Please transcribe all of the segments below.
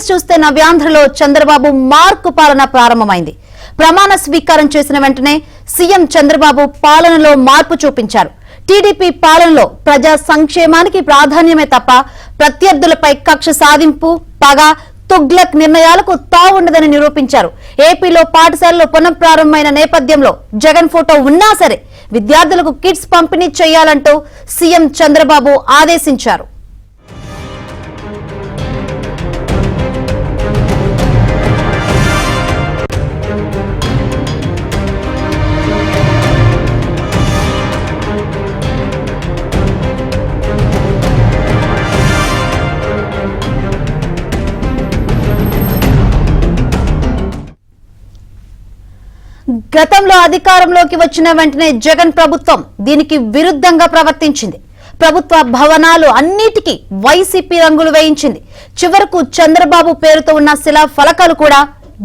Details చూస్తే నవ్యాంధ్రలో Chandrababu mark పాలన ప్రారంభమైంది. ప్రమాణ స్వీకారం చేసిన వెంటనే సీఎం చంద్రబాబు పాలనలో మార్పు చూపించారు. టీడీపీ పాలనలో ప్రజా సంక్షేమానికి ప్రాధాన్యమే తప్ప ప్రత్యర్థులపై కక్ష సాధింపు, పగ, తుగ్లక్ నిర్ణయాలకు తావుండదని నిరూపించారు. ఏపీలో పాఠశాలలు పునఃప్రారంభమైన నేపథ్యంలో జగన్ ఫోటో ఉన్నా సరే విద్యార్థులకు కిట్స్ పంపిణీ చేయాలంటూ సీఎం చంద్రబాబు ఆదేశించారు. గతంలో అధికారంలోకి వచ్చిన వెంటనే జగన్ ప్రభుత్వం దీనికి విరుద్ధంగా ప్రవర్తించింది. ప్రభుత్వ భవనాలు అన్నిటికీ వైసీపీ రంగులు వేయించింది. చివరకు చంద్రబాబు పేరుతో ఉన్న శిలా ఫలకాలు కూడా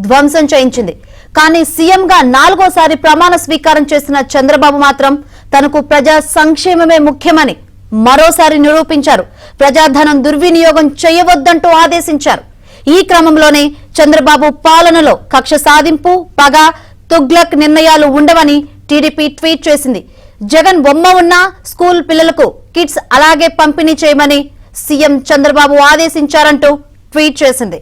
ధ్వంసం చేయించింది. కానీ సీఎంగా 4వ ప్రమాణ స్వీకారం చేసిన చంద్రబాబు మాత్రం తనకు ప్రజా సంక్షేమమే ముఖ్యమని మరోసారి నిరూపించారు. ప్రజాధనం దుర్వినియోగం చేయవద్దంటూ ఆదేశించారు. ఈ క్రమంలోనే చంద్రబాబు పాలనలో కక్ష సాధింపు, పగ, తుగ్లక్ నిర్ణయాలు ఉండవని టీడీపీ ట్వీట్ చేసింది. జగన్ బొమ్మ ఉన్న స్కూల్ పిల్లలకు కిట్స్ అలాగే పంపిణీ చేయమని సీఎం చంద్రబాబు ఆదేశించారంటూ ట్వీట్ చేసింది.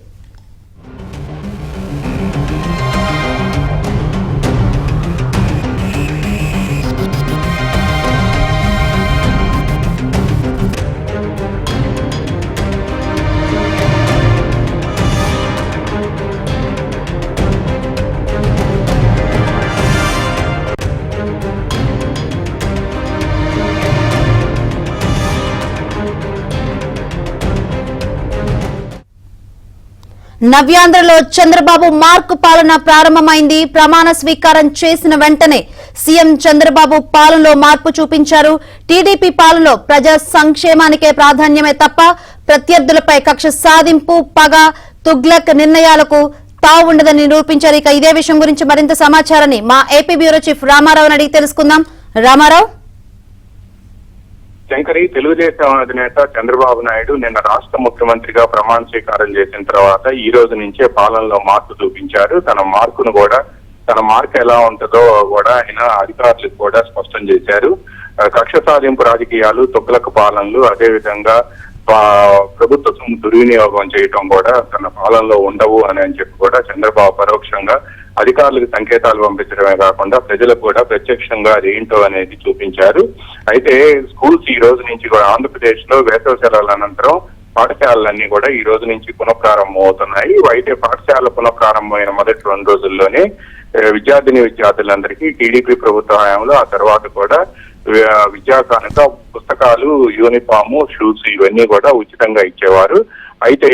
నవ్యాంధ్రలో చంద్రబాబు మార్కు పాలన ప్రారంభమైంది. ప్రమాణ స్వీకారం చేసిన వెంటనే సీఎం చంద్రబాబు పాలనలో మార్పు చూపించారు. టీడీపీ పాలనలో ప్రజా సంక్షేమానికే ప్రాధాన్యమే తప్ప ప్రత్యర్థులపై కక్ష సాధింపు, పగ, తుగ్లక్ నిర్ణయాలకు తావుండదని నిరూపించారు. ఇక ఇదే విషయం గురించి మరింత సమాచారాన్ని మా ఏపీ బ్యూరో చీఫ్ రామారావుని అడిగి తెలుసుకుందాం. రామారావు. శంకరి, తెలుగుదేశం అధినేత చంద్రబాబు నాయుడు నిన్న రాష్ట్ర ముఖ్యమంత్రిగా ప్రమాణ స్వీకారం చేసిన తర్వాత ఈ రోజు నుంచే పాలనలో మార్పు చూపించారు. తన మార్కు ఎలా ఉంటుందో కూడా ఆయన అధికారులకు కూడా స్పష్టం చేశారు. కక్ష సాధింపు రాజకీయాలు, తుగ్లక్ పాలనలు, అదేవిధంగా ప్రభుత్వ దుర్వినియోగం చేయటం కూడా తన పాలనలో ఉండవు అని చెప్పి కూడా చంద్రబాబు పరోక్షంగా అధికారులకు సంకేతాలు పంపించడమే కాకుండా ప్రజలకు కూడా ప్రత్యక్షంగా అదేంటో అనేది చూపించారు. అయితే స్కూల్స్ ఈ రోజు నుంచి కూడా ఆంధ్రప్రదేశ్ లో వేసవి సెలవుల అనంతరం పాఠశాలలన్నీ కూడా ఈ రోజు నుంచి పునఃప్రారంభం అవుతున్నాయి. అయితే పాఠశాల పునఃప్రారంభమైన మొదటి 2 రోజుల్లోనే విద్యార్థులందరికీ టీడీపీ ప్రభుత్వ హయాంలో ఆ తర్వాత కూడా విద్యాకానుక పుస్తకాలు, యూనిఫాము, షూస్ ఇవన్నీ కూడా ఉచితంగా ఇచ్చేవారు. అయితే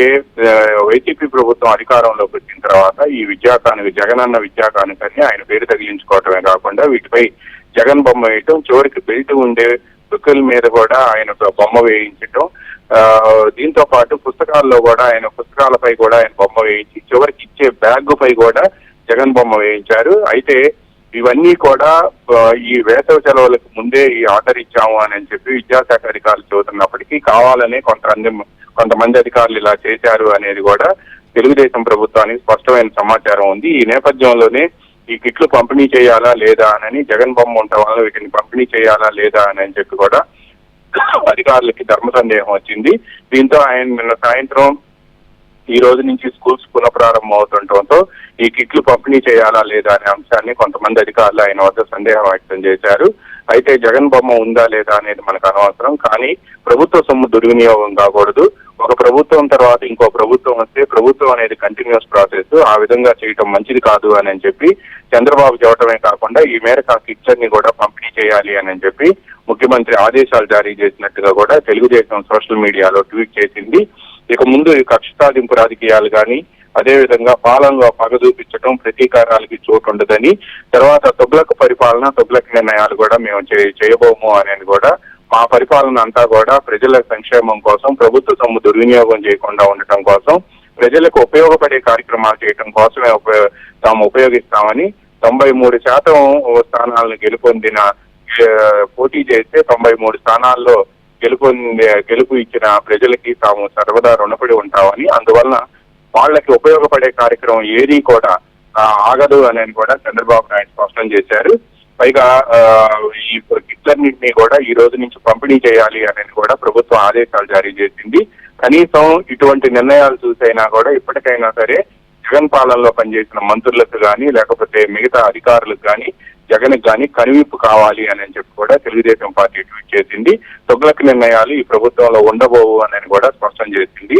వైసీపీ ప్రభుత్వం అధికారంలోకి వచ్చిన తర్వాత ఈ జగనన్న విద్యాకానుకని ఆయన పేరు తగిలించుకోవటమే కాకుండా వీటిపై జగన్ బొమ్మ వేయటం, చివరికి బెల్ట్ ఉండే బుక్కుల మీద కూడా ఆయన బొమ్మ వేయించటం, దీంతో పాటు పుస్తకాలపై కూడా ఆయన బొమ్మ వేయించి చివరికి ఇచ్చే బ్యాగ్ పై కూడా జగన్ బొమ్మ వేయించారు. అయితే ఇవన్నీ కూడా ఈ వేసవి సెలవులకు ముందే ఈ ఆర్డర్ ఇచ్చాము అని చెప్పి విద్యాశాఖ అధికారులు చెబుతున్నప్పటికీ కావాలనే కొంతమంది అధికారులు ఇలా చేశారు అనేది కూడా తెలుగుదేశం ప్రభుత్వానికి స్పష్టమైన సమాచారం ఉంది. ఈ నేపథ్యంలోనే ఈ కిట్లు పంపిణీ చేయాలా లేదా అని జగన్ బొమ్మ ఉండటం వల్ల వీటిని పంపిణీ చేయాలా లేదా అని చెప్పి కూడా అధికారులకి ధర్మ సందేహం వచ్చింది. దీంతో ఆయన నిన్న సాయంత్రం ఈ రోజు నుంచి స్కూల్స్ పునఃప్రారంభం అవుతుండటంతో ఈ కిట్లు పంపిణీ చేయాలా లేదా అనే అంశాన్ని కొంతమంది అధికారులు ఆయన వద్ద సందేహం వ్యక్తం చేశారు. అయితే జగన్ బొమ్మ ఉందా లేదా అనేది మనకు అనవసరం, కానీ ప్రభుత్వ సొమ్ము దుర్వినియోగం కాకూడదు. ఒక ప్రభుత్వం తర్వాత ఇంకో ప్రభుత్వం వస్తే ప్రభుత్వం అనేది కంటిన్యూస్ ప్రాసెస్, ఆ విధంగా చేయటం మంచిది కాదు అని చెప్పి చంద్రబాబు చెప్పడమే కాకుండా ఈ మేరకు ఆ కిట్స్ ని కూడా పంపిణీ చేయాలి అని చెప్పి ముఖ్యమంత్రి ఆదేశాలు జారీ చేసినట్టుగా కూడా తెలుగుదేశం సోషల్ మీడియాలో ట్వీట్ చేసింది. ఇక ముందు కక్ష సాధింపు రాజకీయాలు కానీ అదేవిధంగా పాలనలో పగ చూపించడం, ప్రతీకారాలకి చోటు ఉండదని, తర్వాత తుగ్లక్ పరిపాలన, తుగ్లక్ నిర్ణయాలు కూడా మేము చేయబోము అనేది కూడా మా పరిపాలన అంతా కూడా ప్రజల సంక్షేమం కోసం, ప్రభుత్వ సొమ్ము దుర్వినియోగం చేయకుండా ఉండటం కోసం, ప్రజలకు ఉపయోగపడే కార్యక్రమాలు చేయడం కోసమే తాము ఉపయోగిస్తామని 93% స్థానాలను గెలుపొందిన పోటీ చేస్తే 93 స్థానాల్లో గెలుపు ఇచ్చిన ప్రజలకి తాము సర్వదా రుణపడి ఉంటామని, అందువలన వాళ్ళకి ఉపయోగపడే కార్యక్రమం ఏది కూడా ఆగదు అని కూడా చంద్రబాబు నాయుడు స్పష్టం చేశారు. పైగా ఈ కిట్లన్నింటినీ కూడా ఈ రోజు నుంచి పంపిణీ చేయాలి అని కూడా ప్రభుత్వం ఆదేశాలు జారీ చేసింది. కనీసం ఇటువంటి నిర్ణయాలు చూసైనా కూడా ఇప్పటికైనా సరే జగన్ పాలనలో పనిచేసిన మంత్రులకు కానీ లేకపోతే మిగతా అధికారులకు కానీ జగన్ కానీ కనువిప్పు కావాలి అని చెప్పి కూడా తెలుగుదేశం పార్టీ ట్వీట్ చేసింది. తొగ్లక్ నిర్ణయాలు ఈ ప్రభుత్వంలో ఉండబోవు అని కూడా స్పష్టం చేసింది.